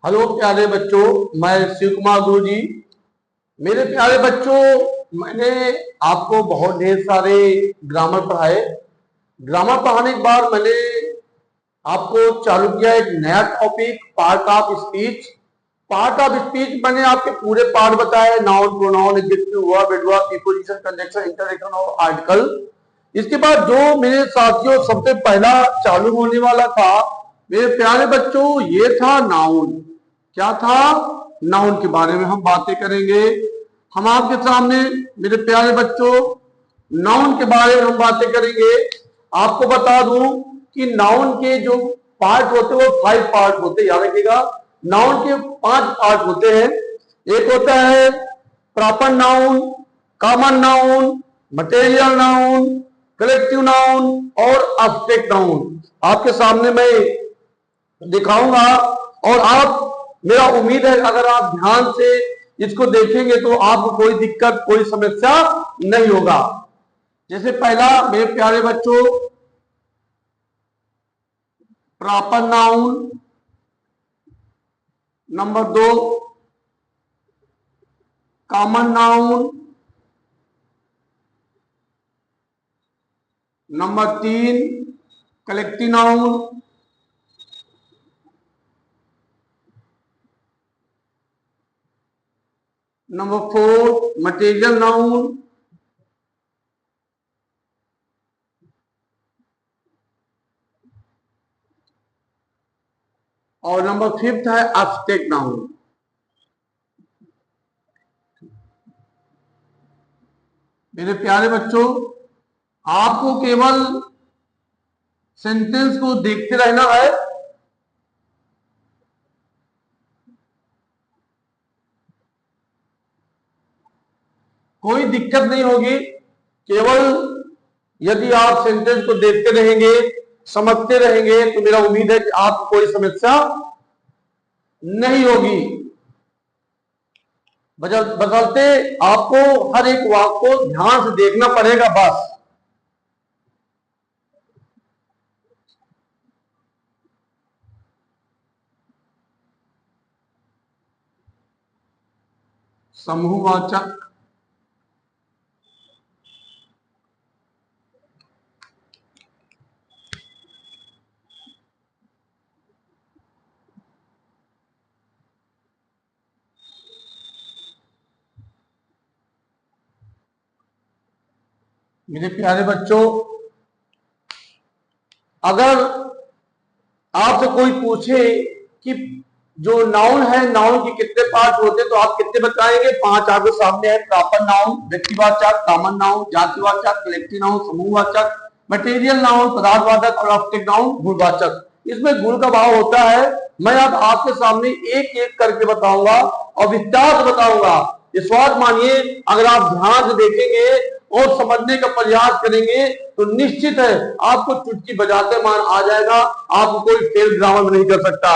Hello प्यारे बच्चों, मैं शिव कुमार गुरु जी। मेरे प्यारे बच्चों, मैंने आपको बहुत ढेर सारे ग्रामर पढ़ाए। ग्रामर पढ़ाने के बाद मैंने आपको चालू किया एक नया topic, part of speech. Part of speech मैंने आपके पूरे पार्ट बताए, noun, pronoun, adjective, verb, adverb, preposition, conjunction, interjection और आर्टिकल। इसके बाद जो मेरे साथियों सबसे पहला चालू होने वाला था मेरे प्यारे बच्चों, ये था नाउन। क्या था? नाउन के बारे में हम बातें करेंगे। हम आपके सामने मेरे प्यारे बच्चों नाउन के बारे में हम बातें करेंगे। आपको बता दूं कि नाउन के जो पार्ट होते हैं वो 5 पार्ट होते हैं, याद रखिएगा। नाउन के 5 पार्ट होते हैं। एक होता है proper noun, common noun, material noun, collective noun और एब्स्ट्रैक्ट नाउन। आपके सामने मैं दिखाऊंगा और आप, मेरा उम्मीद है अगर आप ध्यान से इसको देखेंगे तो आपको कोई दिक्कत, कोई समस्या नहीं होगा। जैसे पहला मेरे प्यारे बच्चों, proper noun. Number 2 common noun. Number 3 collective noun. Number 4 material noun. और नंबर 5 है एब्स्ट्रैक्ट नाउन। मेरे प्यारे बच्चों, आपको केवल सेंटेंस को देखते रहना है। कोई दिक्कत नहीं होगी। केवल यदि आप सेंटेंस को देखते रहेंगे, समझते रहेंगे, तो मेरा उम्मीद है कि आपको कोई समस्या नहीं होगी। बदलते आपको हर एक वाक्य को ध्यान से देखना पड़ेगा बस। समूहवाचक, मेरे प्यारे बच्चों, अगर आपसे कोई पूछे कि जो नाउन है, नाउन के कितने पार्ट होते हैं, तो आप कितने बताएंगे? 5 आपके सामने है। प्रॉपर नाउन, व्यक्तिवाचक, कॉमन नाउन, जातिवाचक, कलेक्टिव नाउन, समूहवाचक, मटेरियल नाउन, पदार्थवाचक और एब्स्ट्रैक्ट नाउन, गुणवाचक। इसमें गुण का भाव होता है। मैं अब आपके सामने एक एक करके बताऊंगा और विस्तार से बताऊंगा। इस बात मानिए, अगर आप ध्यान से देखेंगे और समझने का प्रयास करेंगे तो निश्चित है आपको चुटकी बजाते मान आ जाएगा। आपको कोई फेल ग्रामर नहीं कर सकता।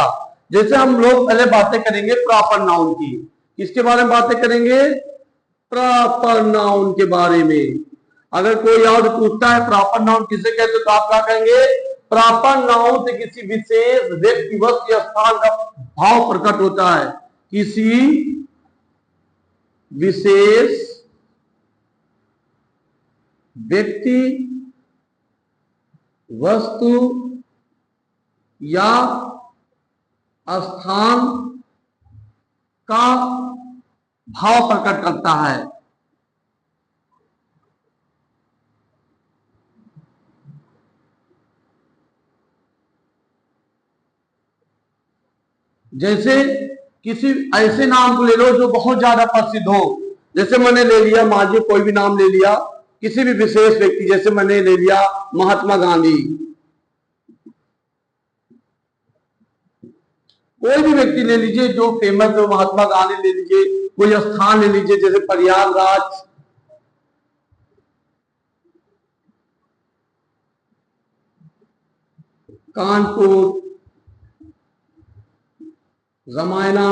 जैसे हम लोग पहले बातें करेंगे प्रॉपर नाउन की। किसके बारे में बातें करेंगे? प्रॉपर नाउन के बारे में। अगर कोई और पूछता है प्रॉपर नाउन किसे कहते, तो आप क्या कहेंगे? प्रॉपर नाउन से किसी विशेष व्यक्ति, वस्तु या स्थान का भाव प्रकट होता है। किसी विशेष व्यक्ति, वस्तु या स्थान का भाव प्रकट करता है। जैसे किसी ऐसे नाम को ले लो जो बहुत ज्यादा प्रसिद्ध हो। जैसे मैंने ले लिया, मानिए कोई भी नाम ले लिया, किसी भी विशेष व्यक्ति, जैसे मैंने ले लिया महात्मा गांधी। कोई भी व्यक्ति ले लीजिए जो फेमस हो, महात्मा गांधी ले लीजिए। कोई स्थान ले लीजिए जैसे प्रयागराज, कानपुर, रामायणा।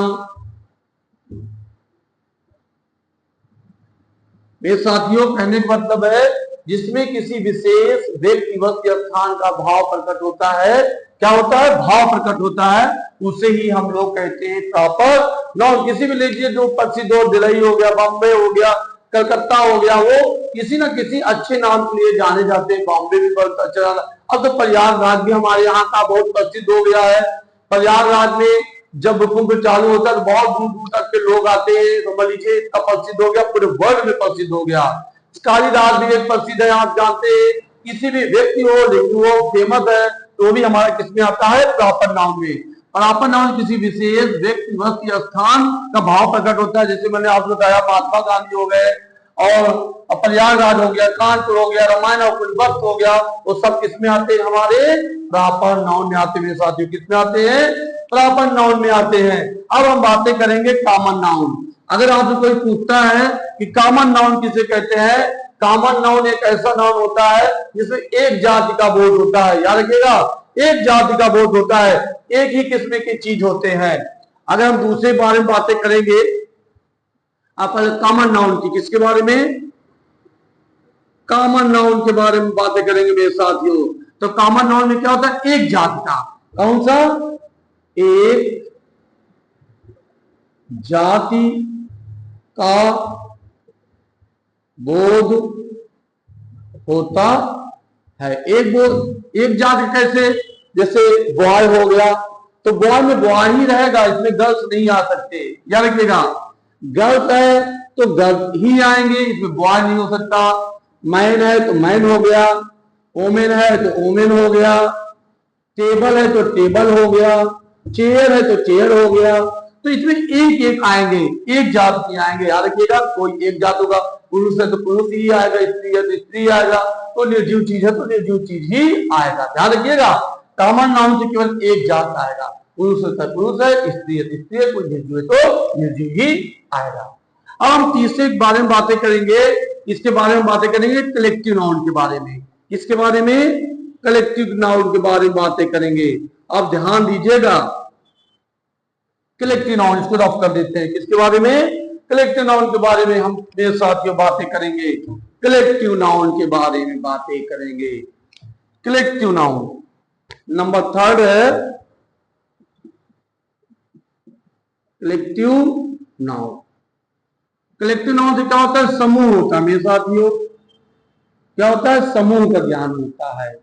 मेरे साथियों, कहने का मतलब है जिसमें किसी विशेष व्यक्ति, वस्तु या स्थान का भाव प्रकट होता है क्या होता है, भाव प्रकट होता है, उसे ही हम लोग कहते हैं प्रॉपर नाउन। किसी भी लीजिए जो प्रसिद्ध हो, दिल्ली हो गया, बॉम्बे हो गया, कलकत्ता हो गया, वो किसी ना किसी अच्छे नाम के लिए जाने जाते हैं। बॉम्बे भी बहुत अच्छा, अब तो प्रयागराज भी हमारे यहाँ का बहुत प्रसिद्ध हो गया है। प्रयागराज में जब कुंभ चालू होता है तो बहुत दूर दूर तक के लोग आते हैं। समझ लीजिए इतना प्रसिद्ध हो गया, पूरे वर्ल्ड में प्रसिद्ध हो गया। कालिदास भी एक प्रसिद्ध है, आप जानते हैं। किसी भी व्यक्ति हो, लिखी हो, फेमस है, तो भी हमारा किसमें आता है, प्रॉपर नाउन में। और प्रॉपर नाउन किसी विशेष व्यक्ति, वस्तु या स्थान का भाव प्रकट होता है। जैसे मैंने आपको बताया महात्मा गांधी हो गए, और प्रयागराज हो गया, कानपुर हो गया, रामायण वक्त हो गया, वो सब किसमें आते हैं, हमारे प्रॉपर नाउन में आते हैं। मेरे साथियों किसमें आते हैं, प्रॉपर नाउन में आते हैं। अब हम बातें करेंगे कॉमन नाउन। अगर आपसे कोई पूछता है कि कॉमन नाउन किसे कहते हैं, कॉमन नाउन एक ऐसा नाउन होता है जिसमें एक जाति का बोध होता है। याद रखिएगा, एक जाति का बोध होता है, एक ही किस्म की चीज होते हैं। अगर हम दूसरे बारे में बातें करेंगे, आप कॉमन नाउन की, किसके बारे में, कॉमन नाउन के बारे में बातें करेंगे मेरे साथियों। तो कॉमन नाउन में क्या होता है, एक जाति का, कौन सा, एक जाति का बोध होता है। एक बोध, एक जाति कैसे, जैसे बॉय हो गया तो बॉय में बॉय ही रहेगा, इसमें गर्ल्स नहीं आ सकते। याद रखिएगा, गर्ल्स है तो गर्ल्स ही आएंगे, इसमें बॉय नहीं हो सकता। मैन है तो मैन हो गया, ओमेन है तो ओमेन हो गया, टेबल है तो टेबल हो गया, चेयर है तो चेयर हो गया। तो इसमें एक एक आएंगे, एक जात की आएंगे। याद रखिएगा, कोई एक जात होगा, पुरुष है तो पुरुष ही आएगा, स्त्री है तो स्त्री आएगा, तो निर्जीव चीज है तो निर्जीव चीज ही आएगा। ध्यान रखिएगा, कॉमन नाउन से केवल एक जात आएगा, पुरुष है तो पुरुष है, स्त्री है तो स्त्री है, कोई निर्जीव है तो निर्जीव ही आएगा। अब हम तीसरे के बारे में बातें करेंगे, इसके बारे में बातें करेंगे कलेक्टिव नाउन के बारे में। किसके बारे में, कलेक्टिव नाउन के बारे में बातें करेंगे। अब ध्यान दीजिएगा, कलेक्टिव नाउन, इसको रफ कर देते हैं। किसके बारे में, कलेक्टिव नाउन के बारे में हम मेरे साथियों बातें करेंगे। कलेक्टिव नाउन के बारे में बातें करेंगे। कलेक्टिव नाउन नंबर 3 है कलेक्टिव नाउन। कलेक्टिव नाउन से क्या होता है, समूह होता है मेरे साथियों। क्या होता है, समूह का ज्ञान होता है।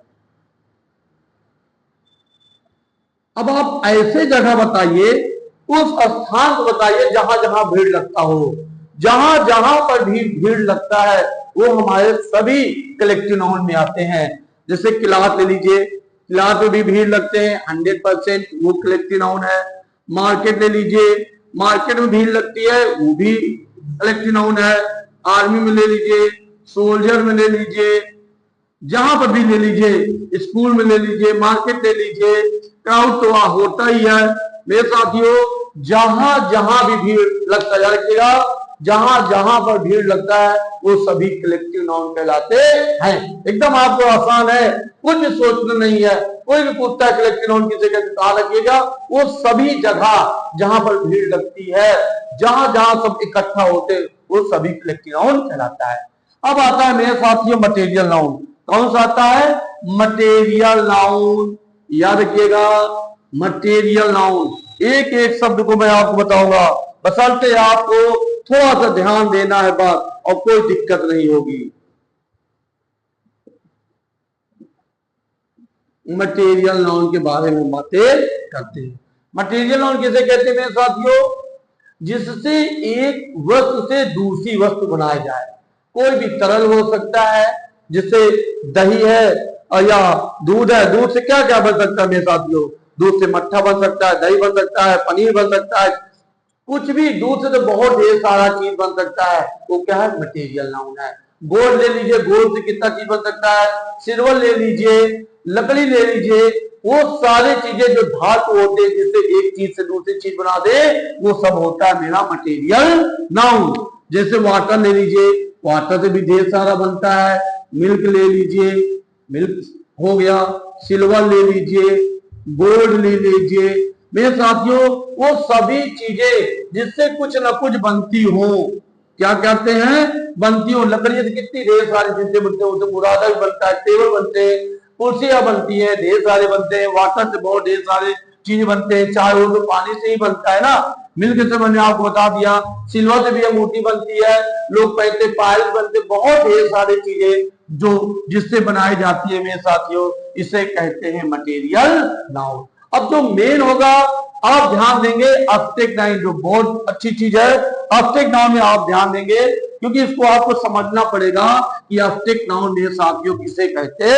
अब आप ऐसे जगह बताइए, उस स्थान को बताइए जहां जहां भीड़ लगता हो। जहां जहां पर भी भीड़ लगता है वो हमारे सभी कलेक्टिव नाउन में आते हैं। जैसे क्लास ले लीजिए, क्लास में भी भीड़ लगते हैं 100%, वो कलेक्टिव नाउन है। मार्केट ले लीजिए, मार्केट में भीड़ लगती है, वो भी कलेक्टिव नाउन है। आर्मी में ले लीजिए, सोल्जर में ले लीजिए, जहां पर भी ले लीजिए, स्कूल में ले लीजिए, मार्केट ले लीजिए, क्राउड तो वहां होता ही है। मेरे साथियों, जहां जहां भी भीड़ लगता है, याद रखिएगा, जहां जहां पर भीड़ लगता है वो सभी कलेक्टिव नाउन कहलाते हैं। एकदम आपको आसान है, कुछ भी सोचना नहीं है। कोई भी पूछता है कलेक्टिव नाउन किसे कहते हैं, याद रखिएगा वो सभी जगह जहां पर भीड़ लगती है, जहां जहां सब इकट्ठा होते वो सभी कलेक्टिव नाउन कहलाता है। अब आता है मेरे साथियों मटेरियल नाउन। कौन सा आता है, मटेरियल नाउन। याद रखिएगा, मटेरियल नाउन, एक एक शब्द को मैं आपको बताऊंगा, बशर्ते आपको थोड़ा सा ध्यान देना है बात, और कोई दिक्कत नहीं होगी। मटेरियल नाउन के बारे में बातें करते हैं। मटेरियल नाउन किसे कहते हैं मेरे साथियों, जिससे एक वस्तु से दूसरी वस्तु बनाई जाए। कोई भी तरल हो सकता है, जैसे दही है या दूध है, दूध से क्या क्या बन सकता है मेरे साथियों, दूध से मट्ठा बन सकता है, दही बन सकता है, पनीर बन सकता है, कुछ भी, दूध से तो बहुत ढेर सारा चीज बन सकता है, वो क्या है, मटेरियल नाउन है। गोल्ड ले लीजिए, गोल्ड से कितना चीज बन सकता है, सिल्वर ले लीजिए, लकड़ी ले लीजिए, वो सारी चीजें जो धातु होते हैं जिससे एक चीज से दूसरी चीज बना दे, वो सब होता है मेरा मटेरियल नाउन। जैसे वाटर ले लीजिए, वाटर से भी ढेर सारा बनता है। मिल्क ले लीजिए, मिल्क हो गया। सिल्वर ले लीजिए, गोल्ड ले लीजिए। मेरे साथियों, वो सभी चीजें जिससे कुछ ना कुछ बनती हो, क्या कहते हैं, बनती हो। लकड़ी से कितनी ढेर सारी चीजें बनते हैं, उसे मुरादा भी बनता है, टेबल बनते हैं, कुर्सियां बनती है, ढेर सारे बनते हैं, वाटर से बहुत ढेर सारे चीज बनते हैं, चाहे वो तो पानी से ही बनता है ना, मिल्क से मैंने आपको बता दिया, सिल्वर से भी अंगूठी बनती है, लोग पहनते, पायल बनते, बहुत ढेर सारी चीजें जो जिससे बनाई जाती है मेरे साथियों, इसे कहते हैं मटेरियल नाउन। अब जो मेन होगा आप ध्यान देंगे ऑब्जेक्ट नाउन, जो बहुत अच्छी चीज है, ऑब्जेक्ट नाउन में आप ध्यान देंगे क्योंकि इसको आपको समझना पड़ेगा कि ऑब्जेक्ट नाउन मेरे साथियों किसे कहते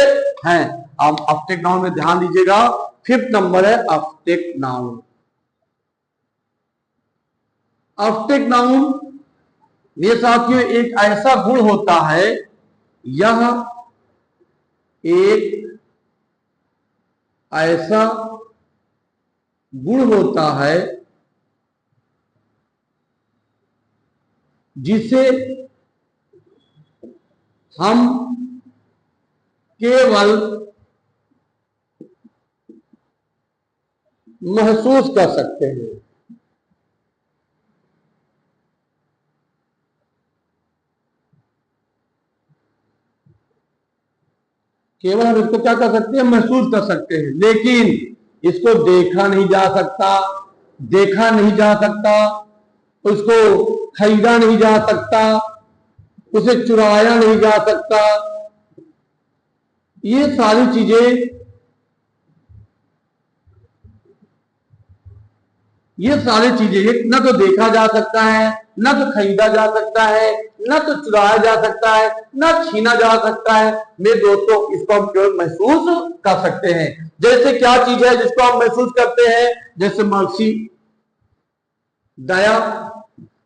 हैं। आप ऑब्जेक्ट नाउन में ध्यान दीजिएगा, 5th नंबर है ऑब्जेक्ट नाउन। ऑब्जेक्ट नाउन मेरे साथियों एक ऐसा गुण होता है, यह एक ऐसा गुण होता है जिसे हम केवल महसूस कर सकते हैं। केवल हम इसको क्या कर सकते हैं, महसूस कर सकते हैं, लेकिन इसको देखा नहीं जा सकता, देखा नहीं जा सकता, उसको खरीदा नहीं जा सकता, उसे चुराया नहीं जा सकता। ये सारी चीजें, ये सारी चीजें ना तो देखा जा सकता है, ना तो खरीदा जा सकता है, ना तो चुराया जा सकता है, ना छीना जा सकता है। मेरे दोस्तों इसको हम केवल महसूस कर सकते हैं। जैसे क्या चीज है जिसको हम महसूस करते हैं, जैसे मर्सी, दया।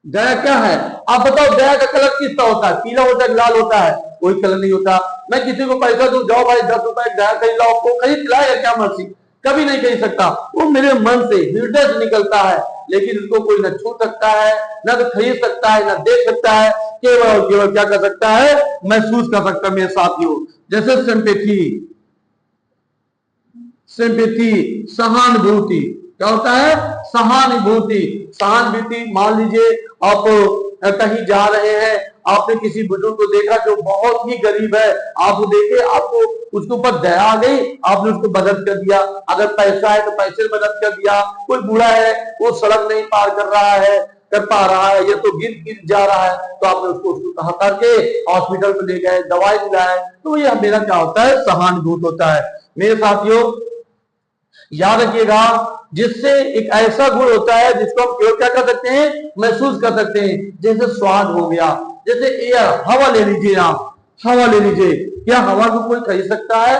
दया क्या है आप बताओ, दया का कलर किसका होता है, पीला होता है, लाल होता है, कोई कलर नहीं होता। मैं किसी को पैसा दूं, जाओ भाई 10 रुपए दया खरीद लाओ, आपको खरीद लाएगा क्या मर्सी, कभी नहीं कह सकता, वो मेरे मन से, हृदय से निकलता है। लेकिन इसको कोई न छू सकता है, ना तो खरीद सकता है, ना देख सकता है, केवल और केवल क्या कर सकता है, महसूस कर सकता है मेरे साथियों। जैसे सिंपैथी, सिंपैथी सहानुभूति, क्या होता है, सहानुभूति। सहानुभूति, मान लीजिए आप कहीं जा रहे हैं, आपने किसी बुजुर्ग को देखा जो बहुत ही गरीब है, आप देखे, आपको उसके ऊपर दया आ गई, आपने उसको मदद कर दिया। अगर पैसा है तो पैसे में मदद कर दिया। कोई बूढ़ा है, वो सड़क नहीं पार कर रहा है, कर पा रहा है, या तो गिर गिर जा रहा है, तो आपने उसको कहा करके हॉस्पिटल में ले गए, दवाई दिलाए, तो ये मेरा क्या होता है, सहानुभूत होता है। मेरे साथियों याद रखिएगा, जिससे एक ऐसा गुण होता है जिसको हम केवल क्या कर सकते हैं, महसूस कर सकते हैं। जैसे स्वाद हो गया, जैसे एयर, हवा ले लीजिए आप, हवा ले लीजिए, क्या हवा को कोई खरीद सकता है,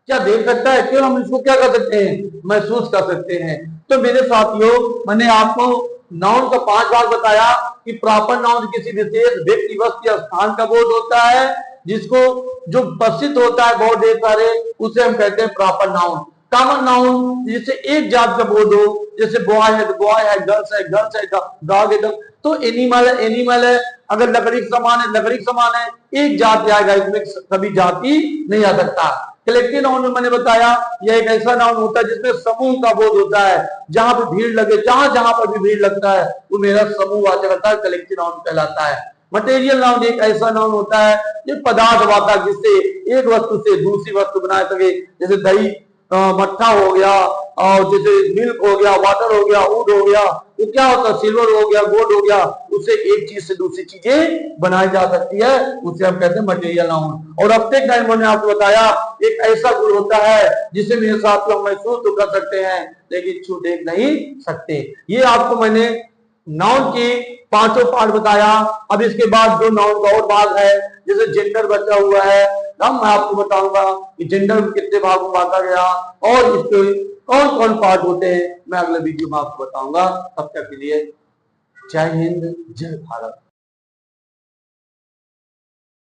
क्या देख सकता है, केवल हम इसको क्या कर सकते हैं, महसूस कर सकते हैं। तो मेरे साथियों मैंने आपको नाउन का 5 भाग बताया कि प्रॉपर नाउन किसी विशेष व्यक्ति, वस्तु या स्थान का बोध होता है, जिसको जो प्रसिद्ध होता है बहुत ढेर सारे, उसे हम कहते हैं प्रॉपर नाउन। कॉमन नाउन जिससे एक जात का बोध हो, जैसे बॉय है तो बॉय है, गर्ल्स है गर्ल्स है, डॉग है डॉग, तो एनिमल है एनिमल है, अगर लकड़ी के समान है लकड़ी के समान है, एक जाति आएगा, इसमें सभी जाति नहीं आ सकता। कलेक्टिव नाउन में मैंने बताया यह एक ऐसा नाउन होता है जिसमें समूह का बोध होता है, जहां पर भीड़ लगे, जहां जहां पर भी भीड़ लगता है वो मेरा समूह वाचक होता है, कलेक्टिव नाउन कहलाता है। मटेरियल नाउन एक ऐसा नाउन होता है जो पदार्थ वाता है, जिससे एक वस्तु से दूसरी वस्तु बना सके, जैसे दही मट्ठा हो गया, और जैसे मिल्क हो गया, वाटर हो गया, ऊद हो गया, वो क्या होता है, सिल्वर हो गया, गोल्ड हो गया, उससे एक चीज से दूसरी चीजें बनाई जा सकती है, उसे हम कहते हैं मटेरियल नाउन। और ऑब्जेक्ट नाउन मैंने आपको बताया एक ऐसा गुण होता है जिसे मेरे साथ हम महसूस तो कर सकते हैं लेकिन छू देख नहीं सकते। ये आपको मैंने नाउन की 5 पार्ट बताया। अब इसके बाद जो नाउन का और भाग है, जैसे जेंडर बचा हुआ है, अब मैं आपको बताऊंगा कि जेंडर कितने भागों में बांटा गया और इसके कौन कौन पार्ट होते हैं, मैं अगले वीडियो में आपको बताऊंगा। तब तक के लिए जय हिंद, जय भारत।